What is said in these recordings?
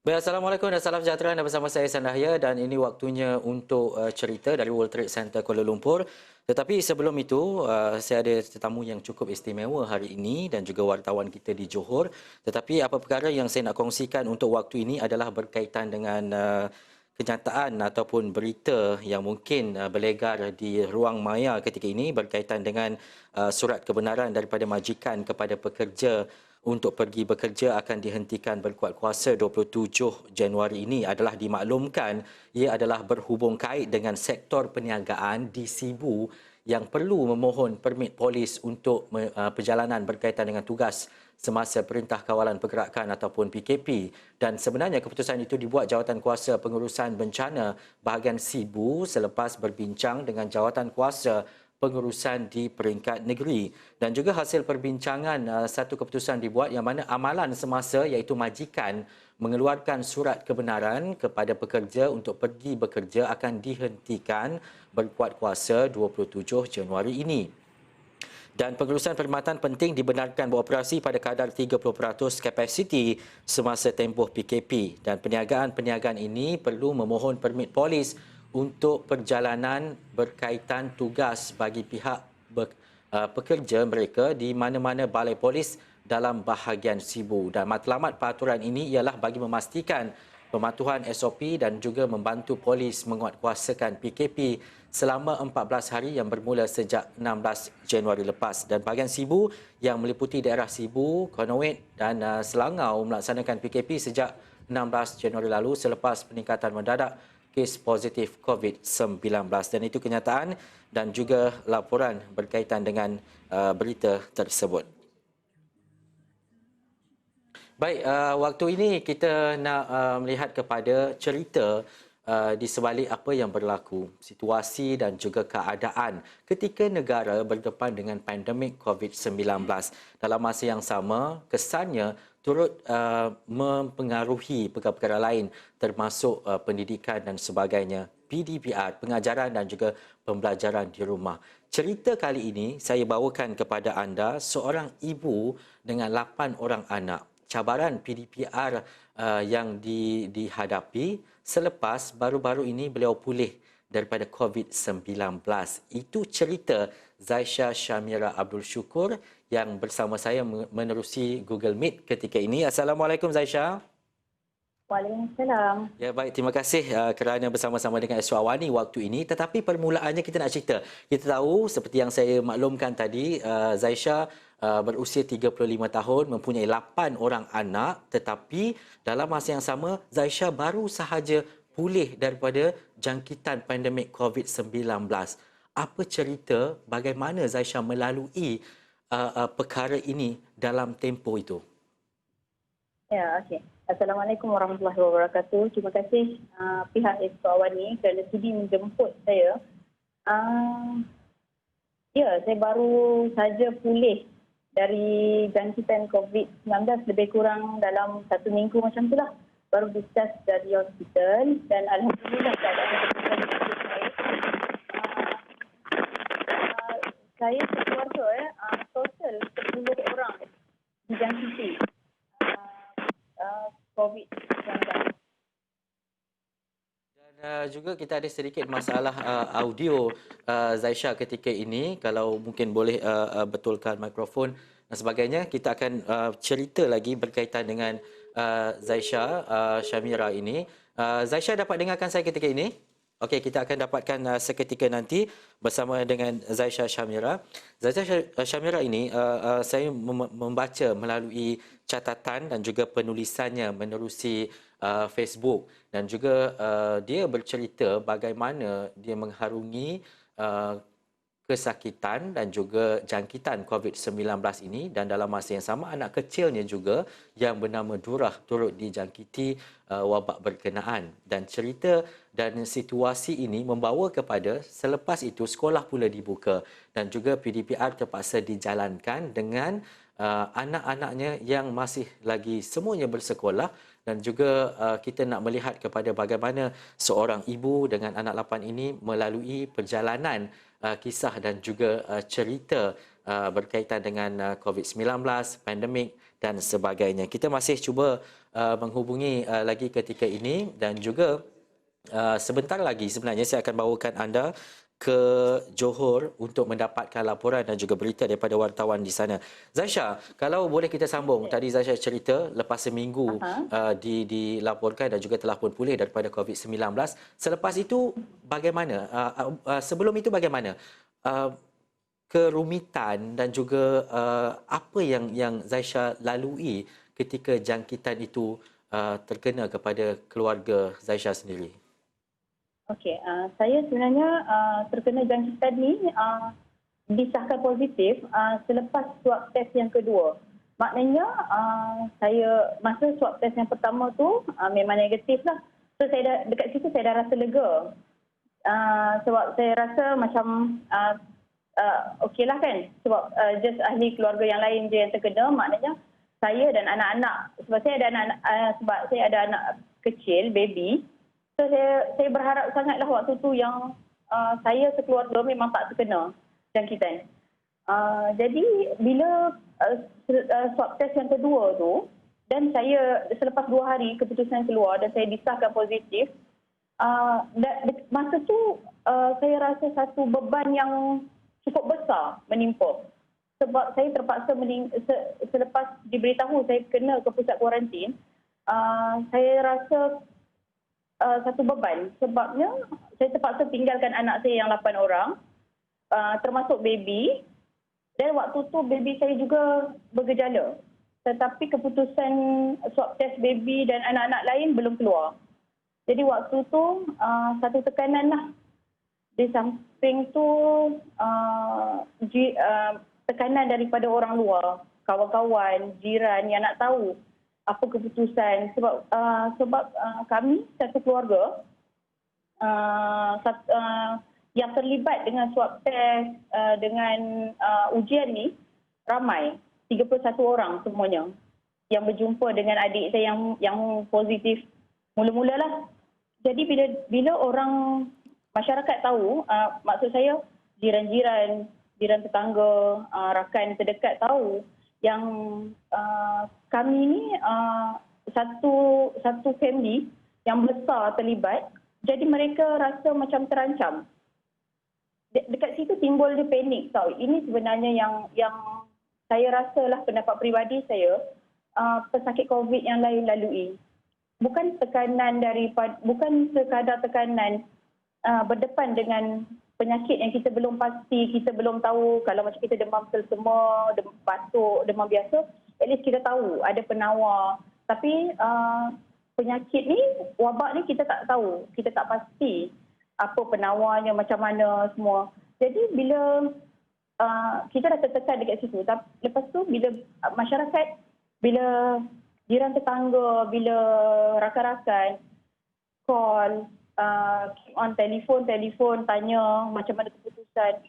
Baik, Assalamualaikum dan salam sejahtera. Anda bersama saya Sandahya dan ini waktunya untuk cerita dari World Trade Center Kuala Lumpur. Tetapi sebelum itu, saya ada tetamu yang cukup istimewa hari ini dan juga wartawan kita di Johor. Tetapi apa perkara yang saya nak kongsikan untuk waktu ini adalah berkaitan dengan kenyataan ataupun berita yang mungkin berlegar di ruang maya ketika ini berkaitan dengan surat kebenaran daripada majikan kepada pekerja untuk pergi bekerja akan dihentikan berkuat kuasa 27 Januari ini adalah dimaklumkan ia adalah berhubung kait dengan sektor perniagaan di Sibu yang perlu memohon permit polis untuk perjalanan berkaitan dengan tugas semasa Perintah Kawalan Pergerakan ataupun PKP, dan sebenarnya keputusan itu dibuat Jawatan Kuasa Pengurusan Bencana bahagian Sibu selepas berbincang dengan Jawatan Kuasa Pengurusan di peringkat negeri, dan juga hasil perbincangan satu keputusan dibuat yang mana amalan semasa iaitu majikan mengeluarkan surat kebenaran kepada pekerja untuk pergi bekerja akan dihentikan berkuat kuasa 27 Januari ini. Dan pengurusan perkhidmatan penting dibenarkan beroperasi pada kadar 30% kapasiti semasa tempoh PKP, dan perniagaan-perniagaan ini perlu memohon permit polis untuk perjalanan berkaitan tugas bagi pihak pekerja mereka di mana-mana balai polis dalam bahagian Sibu. Dan matlamat peraturan ini ialah bagi memastikan pematuhan SOP dan juga membantu polis menguatkuasakan PKP selama 14 hari yang bermula sejak 16 Januari lepas. Dan bahagian Sibu yang meliputi daerah Sibu, Konowit dan Selangau melaksanakan PKP sejak 16 Januari lalu selepas peningkatan mendadak kes positif COVID-19. Dan itu kenyataan dan juga laporan berkaitan dengan berita tersebut. Baik, waktu ini kita nak melihat kepada cerita di sebalik apa yang berlaku, situasi dan juga keadaan ketika negara berdepan dengan pandemik COVID-19. Dalam masa yang sama, kesannya turut mempengaruhi perkara-perkara lain termasuk pendidikan dan sebagainya, PDPR, pengajaran dan juga pembelajaran di rumah. Cerita kali ini saya bawakan kepada anda seorang ibu dengan 8 orang anak. Cabaran PDPR yang dihadapi selepas baru-baru ini beliau pulih daripada COVID-19. Itu cerita Zaisha Shamira Abdul Syukur yang bersama saya menerusi Google Meet ketika ini. Assalamualaikum Zaisha. Waalaikumsalam. Ya, baik, terima kasih kerana bersama-sama dengan Eswar Awani waktu ini. Tetapi permulaannya kita nak cerita. Kita tahu seperti yang saya maklumkan tadi, Zaisha berusia 35 tahun, mempunyai 8 orang anak, tetapi dalam masa yang sama Zaisha baru sahaja pulih daripada jangkitan pandemik COVID-19. Apa cerita bagaimana Zaisha melalui perkara ini dalam tempoh itu? Ya, okey. Assalamualaikum warahmatullahi wabarakatuh. Terima kasih pihak Eswar Awani kerana sudi menjemput saya. Ya, saya baru saja pulih dari jangkitan COVID-19 lebih kurang dalam 1 minggu macam itulah. Baru discharge dari hospital dan alhamdulillah keadaan saya baik. Saya sekeluarga total 10 orang dijangkiti COVID-19. Dan juga kita ada sedikit masalah audio Zaisha ketika ini. Kalau mungkin boleh betulkan mikrofon dan sebagainya. Kita akan cerita lagi berkaitan dengan Zaisha Shamira ini. Zaisha dapat dengarkan saya ketika ini? Okey, kita akan dapatkan seketika nanti bersama dengan Zaisha Shamira. Zaisha Shamira ini saya membaca melalui catatan dan juga penulisannya menerusi Facebook, dan juga dia bercerita bagaimana dia mengharungi kesakitan dan juga jangkitan COVID-19 ini, dan dalam masa yang sama anak kecilnya juga yang bernama Durah turut dijangkiti wabak berkenaan. Dan cerita dan situasi ini membawa kepada selepas itu sekolah pula dibuka dan juga PDPR terpaksa dijalankan dengan anak-anaknya yang masih lagi semuanya bersekolah. Dan juga kita nak melihat kepada bagaimana seorang ibu dengan anak 8 ini melalui perjalanan kisah dan juga cerita berkaitan dengan COVID-19, pandemik dan sebagainya. Kita masih cuba menghubungi lagi ketika ini dan juga sebentar lagi sebenarnya saya akan bawakan anda ke Johor untuk mendapatkan laporan dan juga berita daripada wartawan di sana. Zaisha, kalau boleh kita sambung. Tadi Zaisha cerita lepas seminggu Aha. dilaporkan dan juga telah pun pulih daripada COVID-19. Selepas itu bagaimana? Sebelum itu bagaimana? Uh, Kerumitan dan juga apa yang Zaisha lalui ketika jangkitan itu terkena kepada keluarga Zaisha sendiri? Okey, saya sebenarnya terkena jangkitan ni disahkan positif selepas swab test yang kedua. Maknanya saya masa swab test yang pertama tu memang negatif lah. So saya dah, dekat situ saya dah rasa lega. Sebab saya rasa macam okey lah kan. Sebab just ahli keluarga yang lain je yang terkena, maknanya saya dan anak-anak. Sebab saya ada anak kecil, baby. So saya berharap sangatlah waktu tu yang saya sekeluarga memang tak terkena jangkitan. Jadi bila swab test yang kedua tu dan saya selepas 2 hari keputusan keluar dan saya disahkan positif, masa tu saya rasa satu beban yang cukup besar menimpa. Sebab saya terpaksa selepas diberitahu saya kena ke pusat kuarantin, saya rasa satu beban sebabnya saya terpaksa tinggalkan anak saya yang 8 orang termasuk baby dan waktu tu baby saya juga bergejala tetapi keputusan swab test baby dan anak-anak lain belum keluar. Jadi waktu tu satu tekanan lah. Di samping tu tekanan daripada orang luar, kawan-kawan, jiran yang nak tahu apa keputusan sebab kami satu keluarga yang terlibat dengan swab test dengan ujian ni ramai 31 orang semuanya yang berjumpa dengan adik saya yang positif mula-mulalah. Jadi bila orang masyarakat tahu, maksud saya jiran tetangga, rakan terdekat tahu yang kami ni satu family yang besar terlibat, jadi mereka rasa macam terancam. Dekat situ timbul dia panik tau. Ini sebenarnya yang saya rasalah pendapat peribadi saya, pesakit COVID yang lain lalui. Bukan sekadar tekanan berdepan dengan penyakit yang kita belum pasti, kita belum tahu. Kalau macam kita demam selsema, demam batuk, demam biasa, at least kita tahu ada penawar. Tapi penyakit ni, wabak ni kita tak tahu. Kita tak pasti apa penawarnya, macam mana semua. Jadi bila kita dah tertekan dekat situ. Lepas tu bila masyarakat, bila jiran tetangga, bila rakan-rakan call, keep on telefon tanya macam mana keputusan.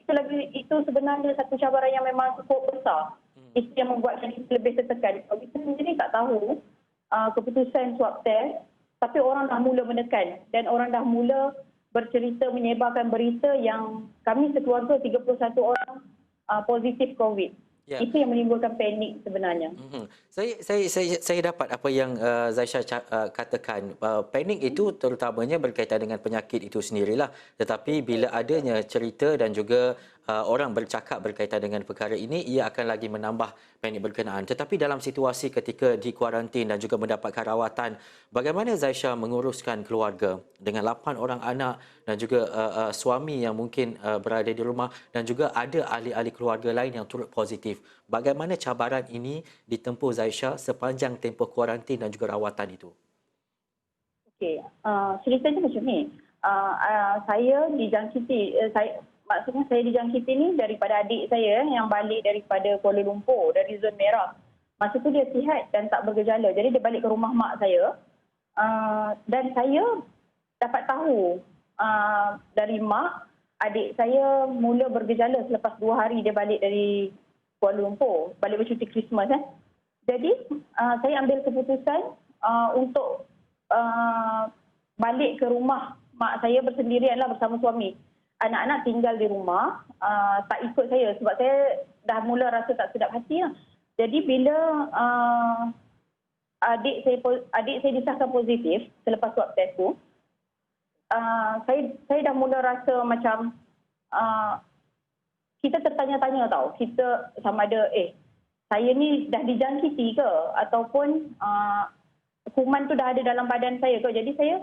Itu sebenarnya satu cabaran yang memang cukup besar. Itu yang membuatkan kita lebih tertekan. Kita sendiri tak tahu keputusan swab test, tapi orang dah mula menekan dan orang dah mula bercerita, menyebarkan berita yang kami sekeluarga 31 orang positif COVID. Ya. Itu yang menimbulkan panik sebenarnya. Saya dapat apa yang Zaisha katakan. Panik itu terutamanya berkaitan dengan penyakit itu sendirilah. Tetapi bila adanya cerita dan juga orang bercakap berkaitan dengan perkara ini, ia akan lagi menambah panik berkenaan. Tetapi dalam situasi ketika dikuarantin dan juga mendapatkan rawatan, bagaimana Zaisha menguruskan keluarga dengan 8 orang anak dan juga suami yang mungkin berada di rumah dan juga ada ahli-ahli keluarga lain yang turut positif. Bagaimana cabaran ini ditempuh Zaisha sepanjang tempoh kuarantin dan juga rawatan itu? Okey, ceritanya macam ni. Saya dijangkiti, maksudnya saya dijangkiti ni daripada adik saya yang balik daripada Kuala Lumpur, dari zon merah. Masa tu dia sihat dan tak bergejala. Jadi dia balik ke rumah mak saya. Dan saya dapat tahu dari mak, adik saya mula bergejala selepas 2 hari dia balik dari Kuala Lumpur, balik bercuti Christmas. Jadi saya ambil keputusan untuk balik ke rumah mak saya bersendirianlah bersama suami. Anak-anak tinggal di rumah, tak ikut saya sebab saya dah mula rasa tak sedap hati lah. Jadi bila adik saya disahkan positif selepas swab test tu, saya dah mula rasa macam kita tertanya-tanya tau. Kita sama ada saya ni dah dijangkiti ke ataupun kuman tu dah ada dalam badan saya ke. Jadi saya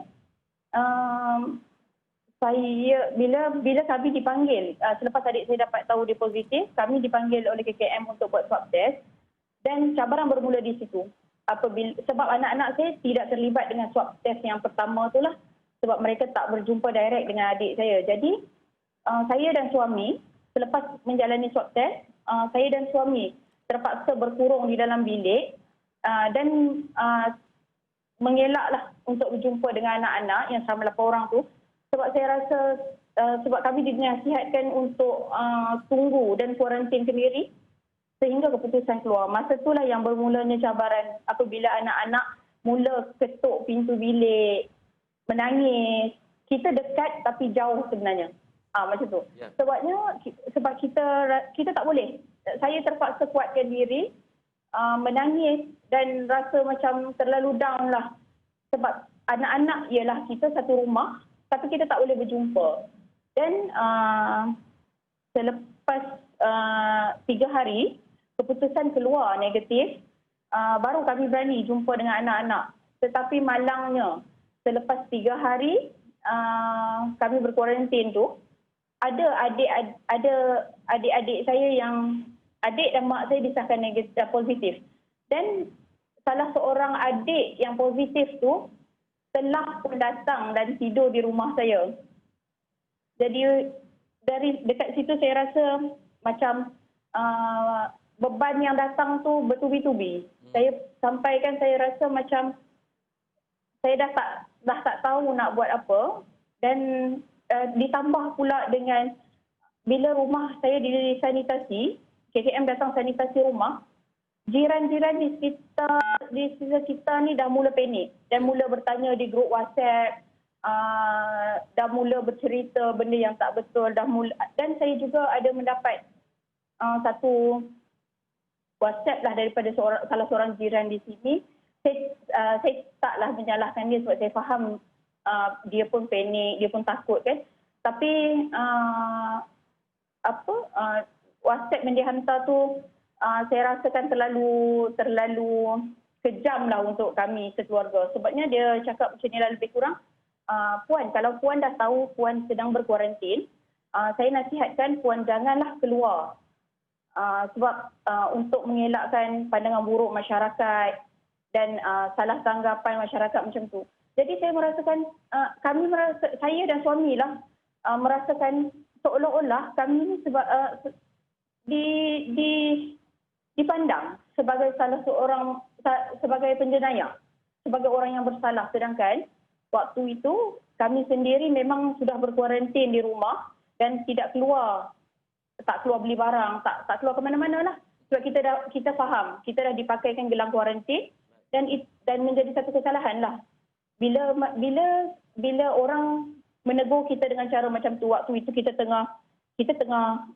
bila kami dipanggil selepas adik saya dapat tahu dia positif, kami dipanggil oleh KKM untuk buat swab test dan cabaran bermula di situ. Sebab anak-anak saya tidak terlibat dengan swab test yang pertama tu lah, sebab mereka tak berjumpa direct dengan adik saya. Jadi saya dan suami selepas menjalani swab test, saya dan suami terpaksa berkurung di dalam bilik dan mengelaklah untuk berjumpa dengan anak-anak yang sama 8 orang tu, sebab saya rasa sebab kami dinasihatkan untuk tunggu dan kuarantin sendiri sehingga keputusan keluar. Masa itulah yang bermulanya cabaran apabila anak-anak mula ketuk pintu bilik, menangis. Kita dekat tapi jauh sebenarnya. Macam tu. Ya. Sebab kita tak boleh. Saya terpaksa kuatkan diri, menangis dan rasa macam terlalu down lah. Sebab anak-anak ialah kita satu rumah tapi kita tak boleh berjumpa. Dan selepas 3 hari, keputusan keluar negatif, baru kami berani jumpa dengan anak-anak. Tetapi malangnya, selepas 3 hari kami berkuarantin tu, ada adik-adik saya yang adik dan mak saya disahkan positif. Dan salah seorang adik yang positif tu telah pun datang dan tidur di rumah saya. Jadi dari dekat situ saya rasa macam beban yang datang tu bertubi-tubi. Saya sampaikan saya rasa macam saya dah tak tahu nak buat apa, dan ditambah pula dengan bila rumah saya disanitasi, KKM datang sanitasi rumah, jiran-jiran di sekitar kita ni dah mula panik dan mula bertanya di grup WhatsApp, dah mula bercerita benda yang tak betul, dan saya juga ada mendapat satu WhatsApp lah daripada salah seorang jiran di sini. Saya taklah menyalahkan dia sebab saya faham dia pun panik, dia pun takut kan. Tapi WhatsApp yang dihantar tu saya rasakan terlalu kejam lah untuk kami sekeluarga. Sebabnya dia cakap macam ni lah lebih kurang, Puan, kalau Puan dah tahu Puan sedang berkuarantin, saya nasihatkan Puan janganlah keluar. Sebab untuk mengelakkan pandangan buruk masyarakat dan salah tanggapan masyarakat macam tu. Jadi saya merasakan, saya dan suami lah merasakan seolah-olah kami ni dipandang sebagai sebagai penjenayah, sebagai orang yang bersalah. Sedangkan waktu itu kami sendiri memang sudah berkuarantin di rumah dan tak keluar beli barang, tak keluar ke mana-mana lah. Sebab kita faham, kita dah dipakaikan gelang kuarantin dan menjadi satu kesalahan lah. Bila orang menegur kita dengan cara macam tu, waktu itu kita tengah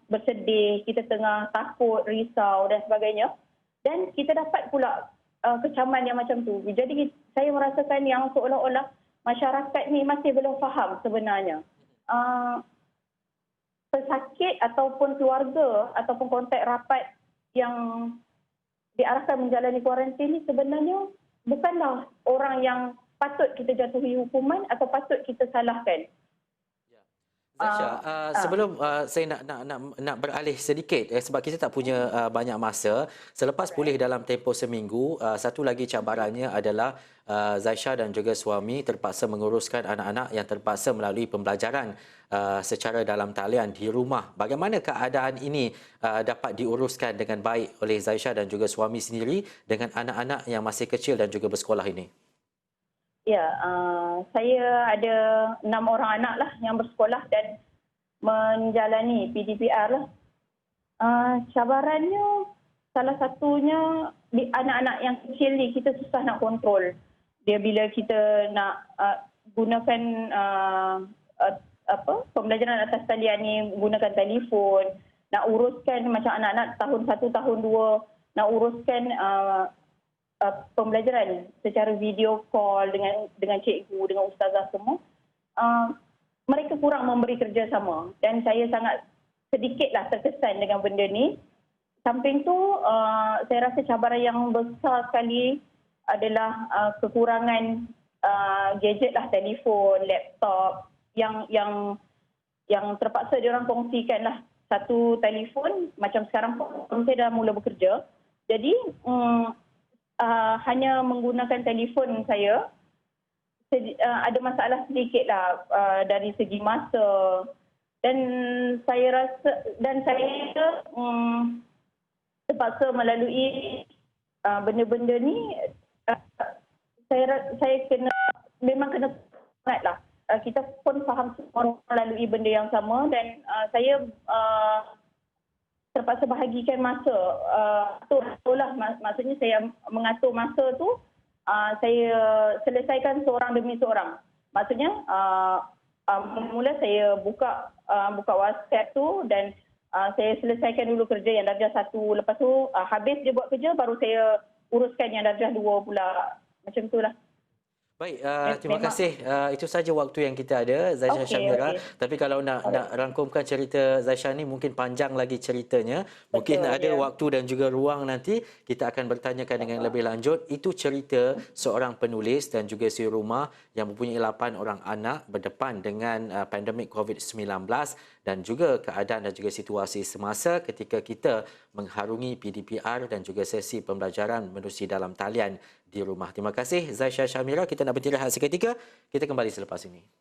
bersedih, kita tengah takut, risau dan sebagainya. Dan kita dapat pula kecaman yang macam tu. Jadi saya merasakan yang seolah-olah masyarakat ni masih belum faham sebenarnya. Pesakit ataupun keluarga ataupun kontak rapat yang diarahkan menjalani kuarantin ni sebenarnya bukanlah orang yang patut kita jatuhi hukuman atau patut kita salahkan. Zaisha, sebelum saya nak beralih sedikit sebab kita tak punya banyak masa. Selepas pulih dalam tempoh seminggu, satu lagi cabarannya adalah Zaisha dan juga suami terpaksa menguruskan anak-anak yang terpaksa melalui pembelajaran secara dalam talian di rumah. Bagaimana keadaan ini dapat diuruskan dengan baik oleh Zaisha dan juga suami sendiri dengan anak-anak yang masih kecil dan juga bersekolah ini? Ya, saya ada 6 orang anak lah yang bersekolah dan menjalani PDPR lah. Cabarannya salah satunya anak-anak yang kecil ni kita susah nak kontrol. Dia bila kita nak gunakan pembelajaran atas talian ni, gunakan telefon, nak uruskan macam anak-anak tahun 1, tahun 2, nak uruskan pembelajaran secara video call dengan cikgu, dengan ustazah semua, mereka kurang memberi kerjasama dan saya sangat sedikitlah terkesan dengan benda ni. Samping tu, saya rasa cabaran yang besar sekali adalah kekurangan gadget lah, telefon, laptop yang terpaksa diorang kongsikan lah. Satu telefon, macam sekarang pun saya dah mula bekerja. Jadi hanya menggunakan telefon saya, ada masalah sedikit lah dari segi masa. Dan saya rasa, dan saya terpaksa melalui benda-benda ni, saya memang kena sangat lah. Kita pun faham semua melalui benda yang sama dan saya terpaksa bahagikan masa. Itulah maksudnya saya mengatur masa tu, saya selesaikan seorang demi seorang. Maksudnya mula saya buka WhatsApp tu dan saya selesaikan dulu kerja yang darjah 1. Lepas tu habis dia buat kerja baru saya uruskan yang darjah 2 pula. Macam itulah. Baik, terima kasih. Itu saja waktu yang kita ada, Zaisha Syamira. Tapi kalau nak rangkumkan cerita Zaisha ni mungkin panjang lagi ceritanya. Mungkin Betul, ada waktu dan juga ruang nanti kita akan bertanyakan dengan lebih lanjut. Itu cerita seorang penulis dan juga si rumah yang mempunyai 8 orang anak berdepan dengan pandemik COVID-19 dan juga keadaan dan juga situasi semasa ketika kita mengharungi PDPR dan juga sesi pembelajaran menerusi dalam talian di rumah. Terima kasih Zaisha Syamira. Kita nak berhenti rehat seketika. Kita kembali selepas ini.